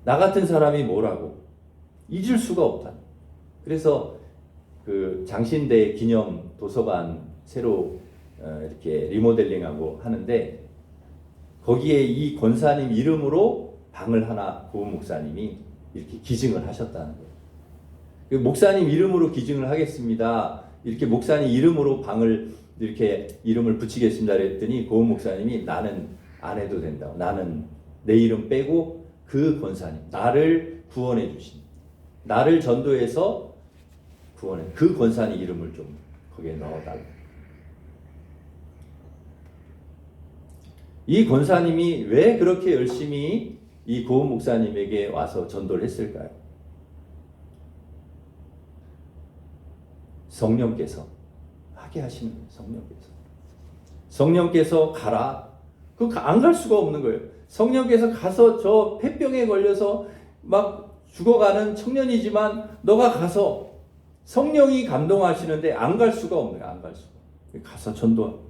나 같은 사람이 뭐라고 잊을 수가 없다. 그래서 그 장신대 기념 도서관 새로 이렇게 리모델링하고 하는데 거기에 이 권사님 이름으로 방을 하나 고은 목사님이 이렇게 기증을 하셨다는 거예요. 목사님 이름으로 기증을 하겠습니다. 이렇게 목사님 이름으로 방을 이렇게 이름을 붙이겠습니다. 그랬더니 고은 목사님이 나는 안 해도 된다고. 나는 내 이름 빼고 그 권사님, 나를 구원해 주신, 나를 전도해서 구원해 그 권사님 이름을 좀 거기에 넣어달라. 이 권사님이 왜 그렇게 열심히 이 고은 목사님에게 와서 전도를 했을까요? 성령께서 하게 하시는 거예요. 성령께서 가라. 안 갈 수가 없는 거예요. 성령께서 가서 저 폐병에 걸려서 막 죽어가는 청년이지만 너가 가서 성령이 감동하시는데 안 갈 수가 없는 거예요. 안 갈 수가. 가서 전도하고.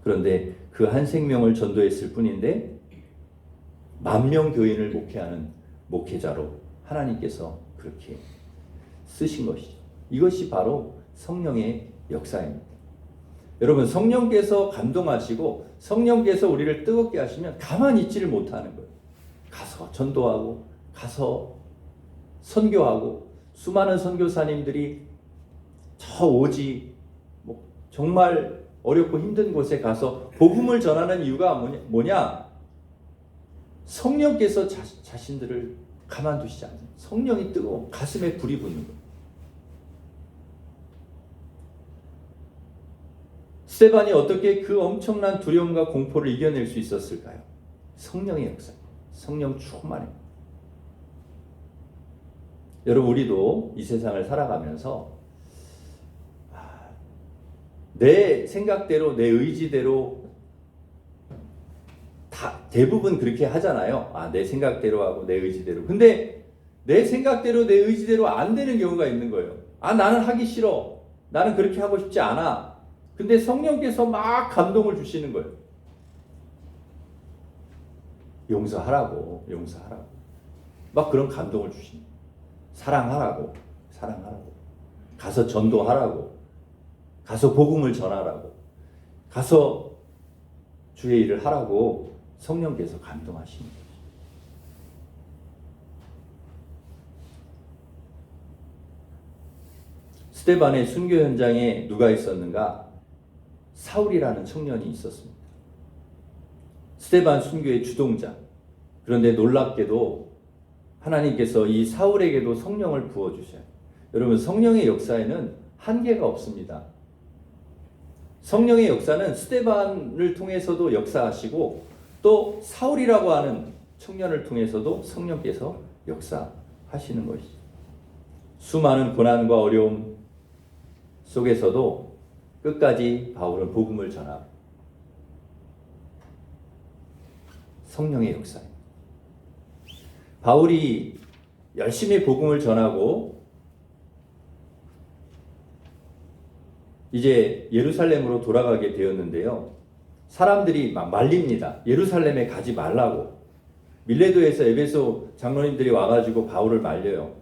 그런데 그 한 생명을 전도했을 뿐인데 10,000명 교인을 목회하는 목회자로 하나님께서 그렇게 쓰신 것이죠. 이것이 바로 성령의 역사입니다. 여러분, 성령께서 감동하시고 성령께서 우리를 뜨겁게 하시면 가만히 있지를 못하는 거예요. 가서 전도하고 가서 선교하고 수많은 선교사님들이 저 오지 정말 어렵고 힘든 곳에 가서 복음을 전하는 이유가 뭐냐? 성령께서 자신들을 가만두시지 않아요. 성령이 뜨거워 가슴에 불이 붙는 거예요. 스데반이 어떻게 그 엄청난 두려움과 공포를 이겨낼 수 있었을까요? 성령의 역사, 성령 충만입니다. 여러분, 우리도 이 세상을 살아가면서 내 생각대로, 내 의지대로 대부분 그렇게 하잖아요. 내 생각대로 하고 내 의지대로. 근데 내 생각대로, 내 의지대로 안 되는 경우가 있는 거예요. 나는 하기 싫어. 나는 그렇게 하고 싶지 않아. 근데 성령께서 막 감동을 주시는 거예요. 용서하라고. 막 그런 감동을 주시는 거예요. 사랑하라고. 가서 전도하라고. 가서 복음을 전하라고. 가서 주의 일을 하라고 성령께서 감동하시는 거예요. 스데반의 순교 현장에 누가 있었는가? 사울이라는 청년이 있었습니다. 스데반 순교의 주동자. 그런데 놀랍게도 하나님께서 이 사울에게도 성령을 부어주셔요. 여러분, 성령의 역사에는 한계가 없습니다. 성령의 역사는 스데반을 통해서도 역사하시고 또 사울이라고 하는 청년을 통해서도 성령께서 역사하시는 것이죠. 수많은 고난과 어려움 속에서도 끝까지 바울은 복음을 전하고 성령의 역사입니다. 바울이 열심히 복음을 전하고 이제 예루살렘으로 돌아가게 되었는데요. 사람들이 막 말립니다. 예루살렘에 가지 말라고. 밀레도에서 에베소 장로님들이 와가지고 바울을 말려요.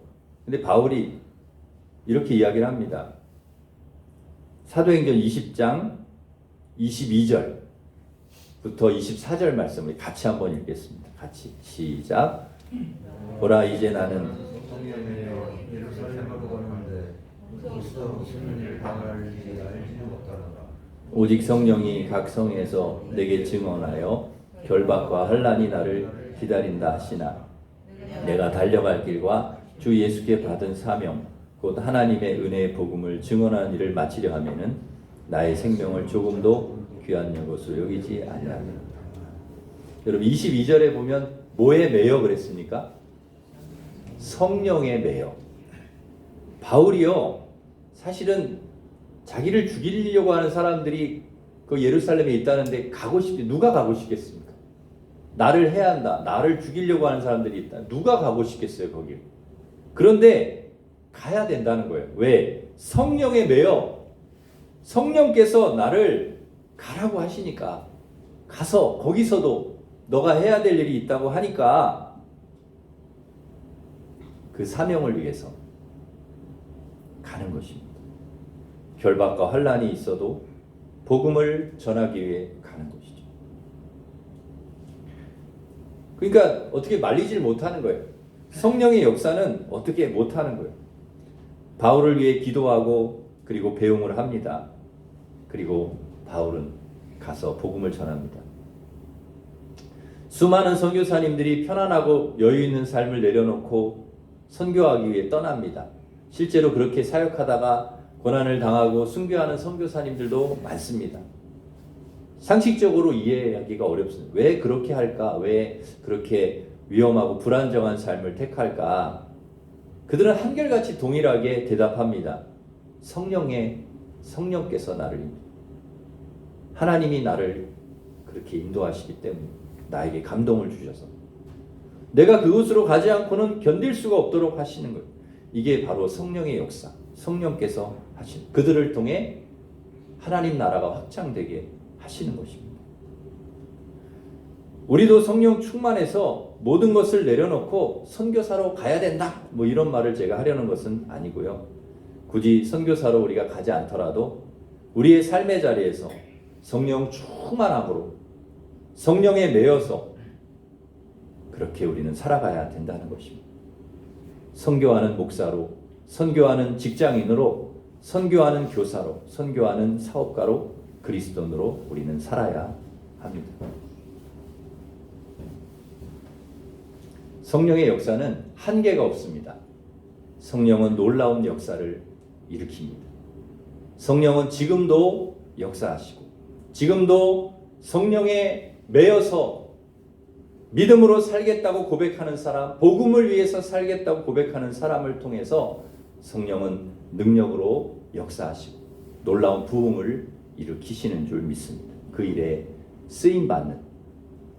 근데 바울이 이렇게 이야기를 합니다. 사도행전 20장 22절부터 24절 말씀을 같이 한번 읽겠습니다. 같이 시작. 보라, 이제 나는 예루살렘으로 가는데 무슨 일을 당할지 알지도 못하노라. 오직 성령이 각 성에서 내게 증언하여 결박과 환난이 나를 기다린다 하시나 내가 달려갈 길과 주 예수께 받은 사명 곧 하나님의 은혜의 복음을 증언하는 일을 마치려 하면은 나의 생명을 조금도 귀한 것으로 여기지 아니하리라. 여러분, 22절에 보면 뭐에 매여 그랬습니까? 성령에 매여. 바울이요, 사실은 자기를 죽이려고 하는 사람들이 그 예루살렘에 있다는데 누가 가고 싶겠습니까? 나를 해야 한다. 나를 죽이려고 하는 사람들이 있다. 누가 가고 싶겠어요, 거기? 그런데 가야 된다는 거예요. 왜? 성령에 매여. 성령께서 나를 가라고 하시니까 가서 거기서도 너가 해야 될 일이 있다고 하니까 그 사명을 위해서 가는 것입니다. 결박과 환난이 있어도 복음을 전하기 위해 가는 것이죠. 그러니까 어떻게 말리질 못하는 거예요. 성령의 역사는 어떻게 못하는 거예요. 바울을 위해 기도하고 그리고 배웅을 합니다. 그리고 바울은 가서 복음을 전합니다. 수많은 선교사님들이 편안하고 여유 있는 삶을 내려놓고 선교하기 위해 떠납니다. 실제로 그렇게 사역하다가 고난을 당하고 순교하는 선교사님들도 많습니다. 상식적으로 이해하기가 어렵습니다. 왜 그렇게 할까? 왜 그렇게 위험하고 불안정한 삶을 택할까? 그들은 한결같이 동일하게 대답합니다. 성령께서 하나님이 나를 그렇게 인도하시기 때문에 나에게 감동을 주셔서 내가 그곳으로 가지 않고는 견딜 수가 없도록 하시는 거예요. 이게 바로 성령의 역사, 성령께서 하시는, 그들을 통해 하나님 나라가 확장되게 하시는 것입니다. 우리도 성령 충만해서 모든 것을 내려놓고 선교사로 가야 된다, 이런 말을 제가 하려는 것은 아니고요. 굳이 선교사로 우리가 가지 않더라도 우리의 삶의 자리에서 성령 충만함으로 성령에 매여서 그렇게 우리는 살아가야 된다는 것입니다. 선교하는 목사로, 선교하는 직장인으로, 선교하는 교사로, 선교하는 사업가로, 그리스도인으로 우리는 살아야 합니다. 성령의 역사는 한계가 없습니다. 성령은 놀라운 역사를 일으킵니다. 성령은 지금도 역사하시고 지금도 성령에 매여서 믿음으로 살겠다고 고백하는 사람, 복음을 위해서 살겠다고 고백하는 사람을 통해서 성령은 능력으로 역사하시고 놀라운 부흥을 일으키시는 줄 믿습니다. 그 일에 쓰임받는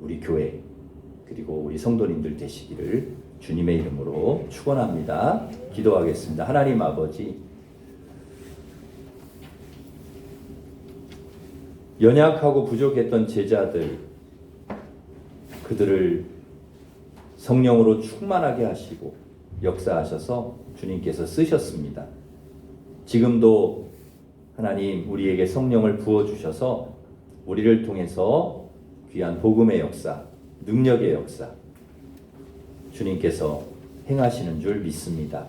우리 교회 그리고 우리 성도님들 되시기를 주님의 이름으로 축원합니다. 기도하겠습니다. 하나님 아버지, 연약하고 부족했던 제자들, 그들을 성령으로 충만하게 하시고 역사하셔서 주님께서 쓰셨습니다. 지금도 하나님 우리에게 성령을 부어주셔서 우리를 통해서 귀한 복음의 역사, 능력의 역사 주님께서 행하시는 줄 믿습니다.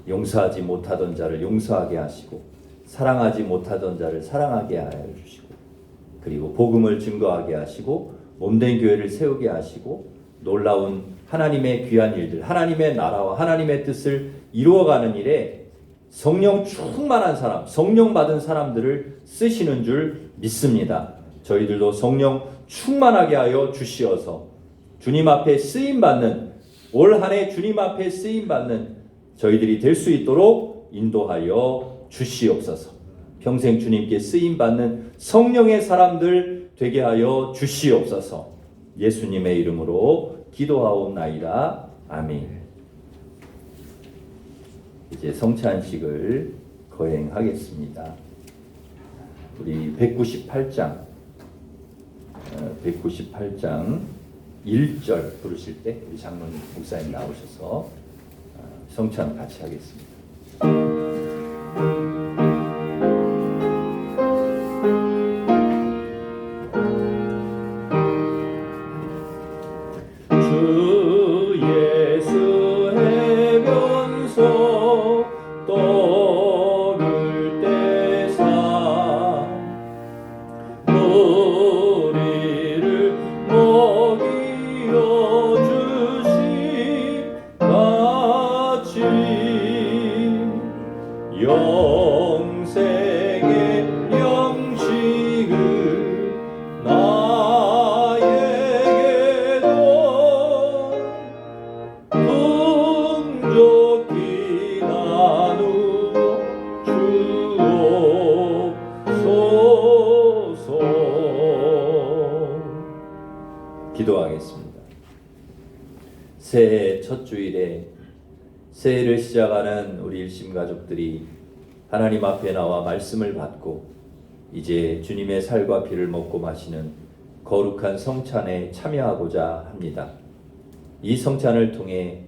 용서하지 못하던 자를 용서하게 하시고 사랑하지 못하던 자를 사랑하게 하여 주시고 그리고 복음을 증거하게 하시고 몸된 교회를 세우게 하시고 놀라운 하나님의 귀한 일들, 하나님의 나라와 하나님의 뜻을 이루어가는 일에 성령 충만한 사람, 성령 받은 사람들을 쓰시는 줄 믿습니다. 저희들도 성령 충만하게 하여 주시어서 주님 앞에 쓰임받는, 올 한 해 주님 앞에 쓰임받는 저희들이 될 수 있도록 인도하여 주시옵소서. 평생 주님께 쓰임받는 성령의 사람들 되게 하여 주시옵소서. 예수님의 이름으로 기도하옵나이다. 아멘. 이제 성찬식을 거행하겠습니다. 우리 198장 1절 부르실 때 우리 장로님 목사님 나오셔서 성찬 같이 하겠습니다. 주 예수 해변소 떠를 때사 우리를 먹이어 주신 같이 영생의 영식을 나에게도 풍족히 나누어 주옵소서. 기도하겠습니다. 새해 첫 주일에 새해를 시작하는 우리 일심 가족들이 하나님 앞에 나와 말씀을 받고 이제 주님의 살과 피를 먹고 마시는 거룩한 성찬에 참여하고자 합니다. 이 성찬을 통해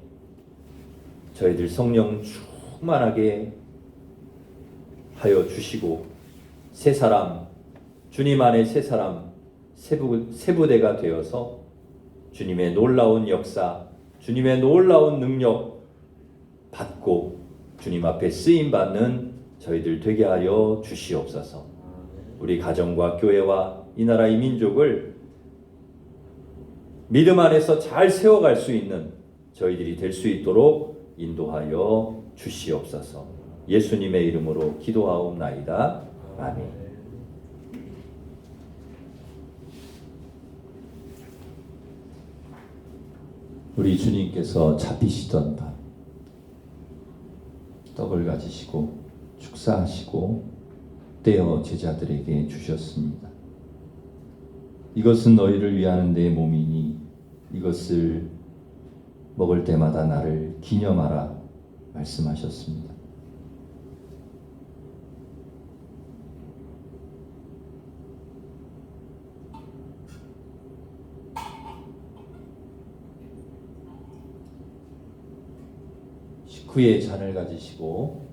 저희들 성령 충만하게 하여 주시고 새 사람, 주님 안에 새 사람, 새 부대가 되어서 주님의 놀라운 역사, 주님의 놀라운 능력 받고 주님 앞에 쓰임받는 저희들 되게 하여 주시옵소서. 우리 가정과 교회와 이 나라 이 민족을 믿음 안에서 잘 세워갈 수 있는 저희들이 될 수 있도록 인도하여 주시옵소서. 예수님의 이름으로 기도하옵나이다. 아멘. 우리 주님께서 잡히시던 밤 떡을 가지시고 축사하시고 떼어 제자들에게 주셨습니다. 이것은 너희를 위하는 내 몸이니 이것을 먹을 때마다 나를 기념하라 말씀하셨습니다. 식후에 잔을 가지시고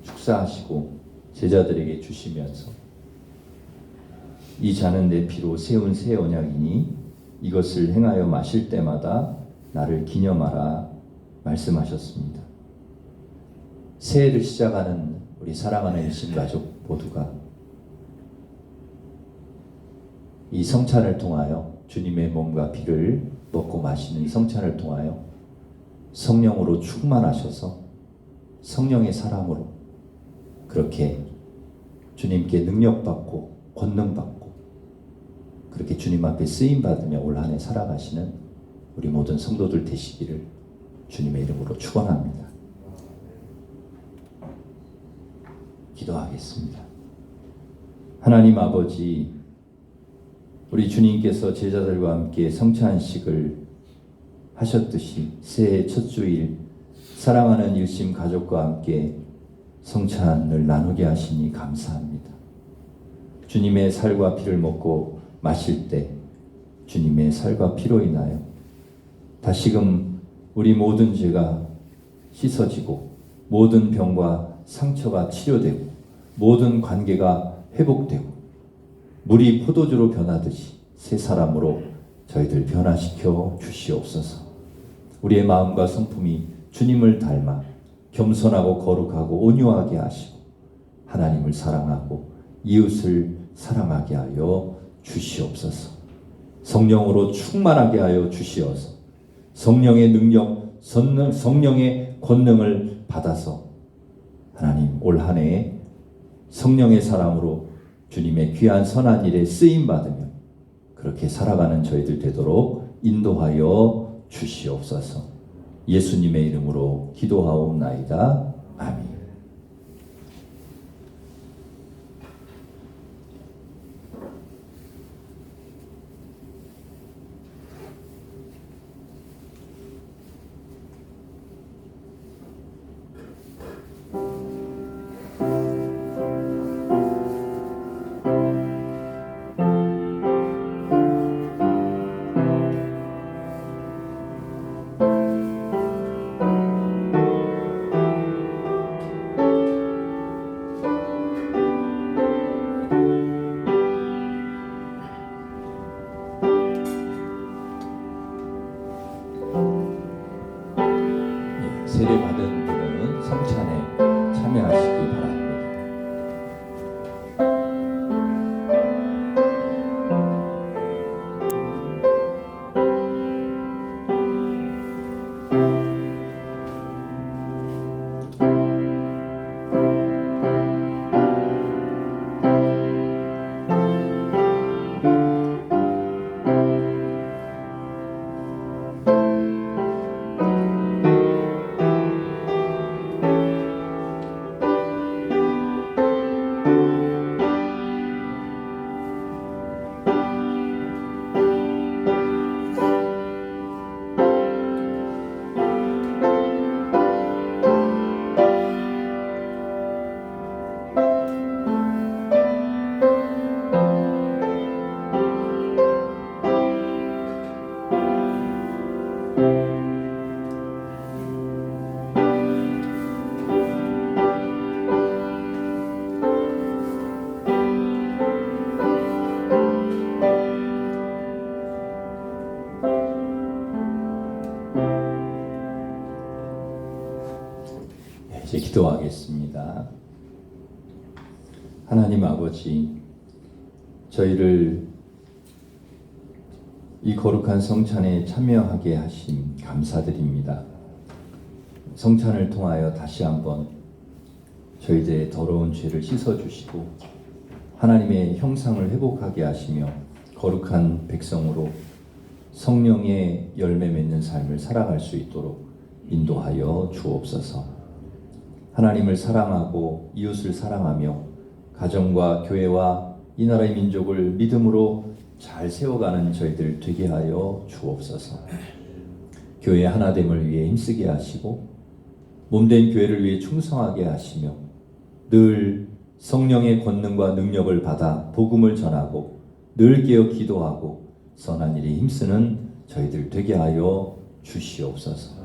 축사하시고 제자들에게 주시면서 이 잔은 내 피로 세운 새 언약이니 이것을 행하여 마실 때마다 나를 기념하라 말씀하셨습니다. 새해를 시작하는 우리 사랑하는 일심 가족 모두가 이 성찬을 통하여 주님의 몸과 피를 먹고 마시는 이 성찬을 통하여 성령으로 충만하셔서 성령의 사람으로 그렇게 주님께 능력받고 권능받고 그렇게 주님 앞에 쓰임받으며 올 한 해 살아가시는 우리 모든 성도들 되시기를 주님의 이름으로 축원합니다. 기도하겠습니다. 하나님 아버지, 우리 주님께서 제자들과 함께 성찬식을 하셨듯이 새해 첫 주일 사랑하는 일심 가족과 함께 성찬을 나누게 하시니 감사합니다. 주님의 살과 피를 먹고 마실 때 주님의 살과 피로 인하여 다시금 우리 모든 죄가 씻어지고 모든 병과 상처가 치료되고 모든 관계가 회복되고 물이 포도주로 변하듯이 새 사람으로 저희들 변화시켜 주시옵소서. 우리의 마음과 성품이 주님을 닮아 겸손하고 거룩하고 온유하게 하시고 하나님을 사랑하고 이웃을 사랑하게 하여 주시옵소서. 성령으로 충만하게 하여 주시어서 성령의 능력, 성령의 권능을 받아서 하나님 올 한 해에 성령의 사람으로 주님의 귀한 선한 일에 쓰임 받으며 그렇게 살아가는 저희들 되도록 인도하여 주시옵소서. 예수님의 이름으로 기도하옵나이다. 아멘. 세례받은 분은 성찬에 참여하시기 바랍니다. 이제 기도하겠습니다. 하나님 아버지, 저희를 이 거룩한 성찬에 참여하게 하심 감사드립니다. 성찬을 통하여 다시 한번 저희들의 더러운 죄를 씻어주시고 하나님의 형상을 회복하게 하시며 거룩한 백성으로 성령의 열매 맺는 삶을 살아갈 수 있도록 인도하여 주옵소서. 하나님을 사랑하고 이웃을 사랑하며 가정과 교회와 이 나라의 민족을 믿음으로 잘 세워가는 저희들 되게 하여 주옵소서. 교회 하나됨을 위해 힘쓰게 하시고 몸된 교회를 위해 충성하게 하시며 늘 성령의 권능과 능력을 받아 복음을 전하고 늘 깨어 기도하고 선한 일에 힘쓰는 저희들 되게 하여 주시옵소서.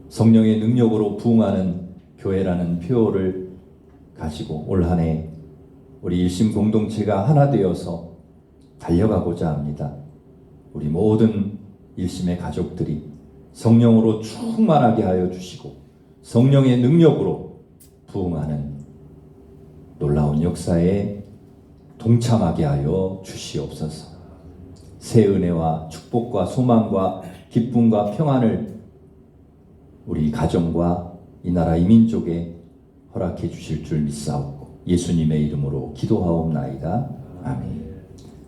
성령의 능력으로 부흥하는 교회라는 표어를 가지고 올 한 해 우리 일심 공동체가 하나 되어서 달려가고자 합니다. 우리 모든 일심의 가족들이 성령으로 충만하게 하여 주시고 성령의 능력으로 부흥하는 놀라운 역사에 동참하게 하여 주시옵소서. 새 은혜와 축복과 소망과 기쁨과 평안을 우리 가정과 이 나라 이 민족에 허락해 주실 줄 믿사옵고 예수님의 이름으로 기도하옵나이다. 아멘.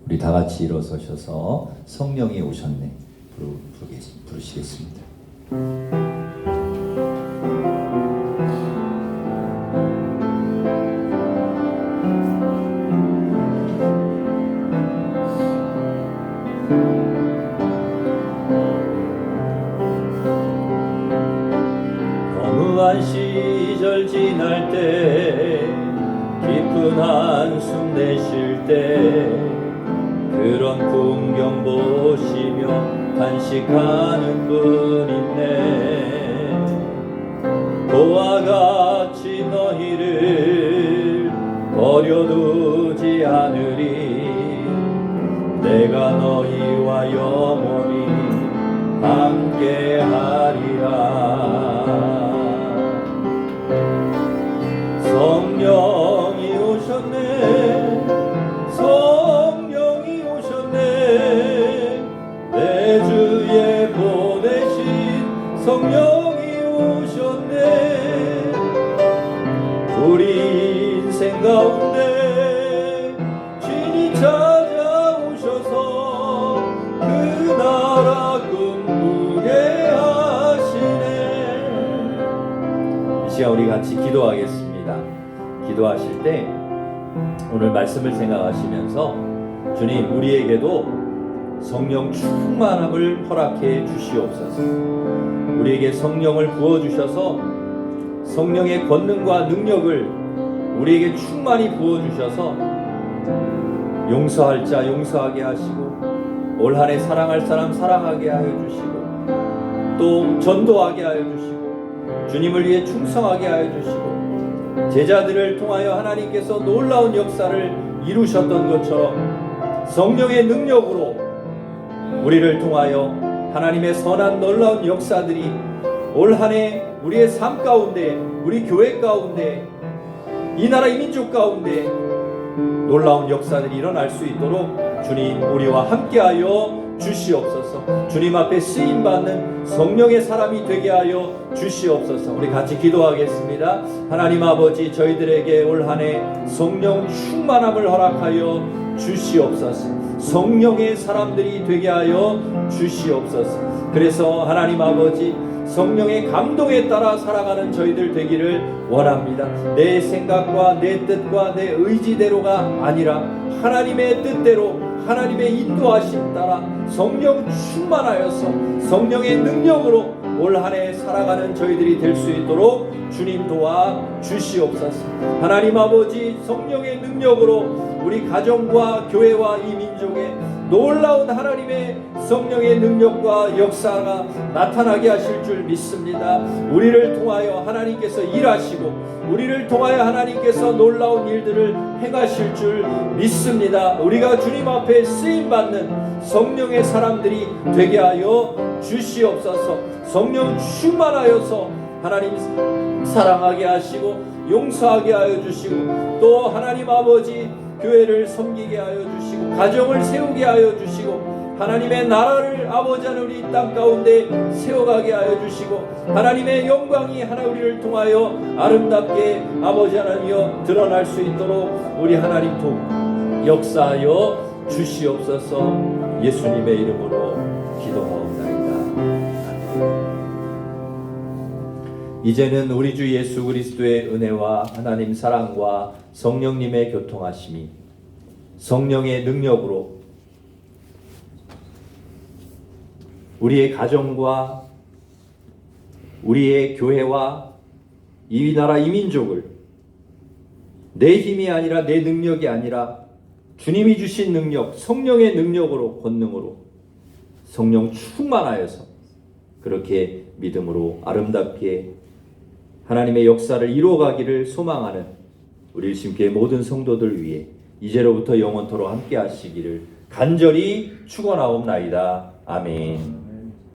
우리 다 같이 일어서셔서 성령이 오셨네 부르시겠습니다. 허무한 시절 지날 때 깊은 한숨 내쉴 때 그런 풍경 보시며 탄식하는 분 있네. 그와 같이 너희를 버려두지 않으리. 내가 너희와 영원히 함께하리라. 성령이 오셨네. 성령이 오셨네. 내 주에 보내신 성령이 오셨네. 우리 인생 가운데 진이 찾아오셔서 그 나라 꿈꾸게 하시네. 이 시간 우리 같이 기도하겠습니다. 기도하실 때 오늘 말씀을 생각하시면서 주님, 우리에게도 성령 충만함을 허락해 주시옵소서. 우리에게 성령을 부어주셔서 성령의 권능과 능력을 우리에게 충만히 부어주셔서 용서할 자 용서하게 하시고, 올 한 해 사랑할 사람 사랑하게 하여 주시고, 또 전도하게 하여 주시고, 주님을 위해 충성하게 하여 주시고, 제자들을 통하여 하나님께서 놀라운 역사를 이루셨던 것처럼 성령의 능력으로 우리를 통하여 하나님의 선한 놀라운 역사들이 올 한 해 우리의 삶 가운데, 우리 교회 가운데, 이 나라 이 민족 가운데 놀라운 역사들이 일어날 수 있도록 주님, 우리와 함께하여 주시옵소서. 주님 앞에 쓰임받는 성령의 사람이 되게 하여 주시옵소서. 우리 같이 기도하겠습니다. 하나님 아버지, 저희들에게 올 한 해 성령 충만함을 허락하여 주시옵소서. 성령의 사람들이 되게 하여 주시옵소서. 그래서 하나님 아버지, 성령의 감동에 따라 살아가는 저희들 되기를 원합니다. 내 생각과 내 뜻과 내 의지대로가 아니라 하나님의 뜻대로, 하나님의 인도하심 따라 성령 충만하여서 성령의 능력으로 올 한 해 살아가는 저희들이 될 수 있도록 주님 도와 주시옵소서. 하나님 아버지, 성령의 능력으로 우리 가정과 교회와 이 민족에 놀라운 하나님의 성령의 능력과 역사가 나타나게 하실 줄 믿습니다. 우리를 통하여 하나님께서 일하시고, 우리를 통하여 하나님께서 놀라운 일들을 행하실 줄 믿습니다. 우리가 주님 앞에 쓰임받는 성령의 사람들이 되게 하여 주시옵소서. 성령 충만하여서 하나님 사랑하게 하시고 용서하게 하여 주시고, 또 하나님 아버지 교회를 섬기게 하여 주시고, 가정을 세우게 하여 주시고, 하나님의 나라를 아버지 하나님 우리 땅 가운데 세워가게 하여 주시고, 하나님의 영광이 하나 우리를 통하여 아름답게 아버지 하나님이여 드러날 수 있도록 우리 하나님 역사하여 주시옵소서. 예수님의 이름으로 기도하옵나이다. 이제는 우리 주 예수 그리스도의 은혜와 하나님 사랑과 성령님의 교통하심이 성령의 능력으로 우리의 가정과 우리의 교회와 이 나라 이 민족을 내 힘이 아니라 내 능력이 아니라 주님이 주신 능력, 성령의 능력으로, 권능으로 성령 충만하여서 그렇게 믿음으로 아름답게 하나님의 역사를 이루어가기를 소망하는 우리 일심교회 모든 성도들 위해 이제로부터 영원토록 함께 하시기를 간절히 축원하옵나이다. 아멘.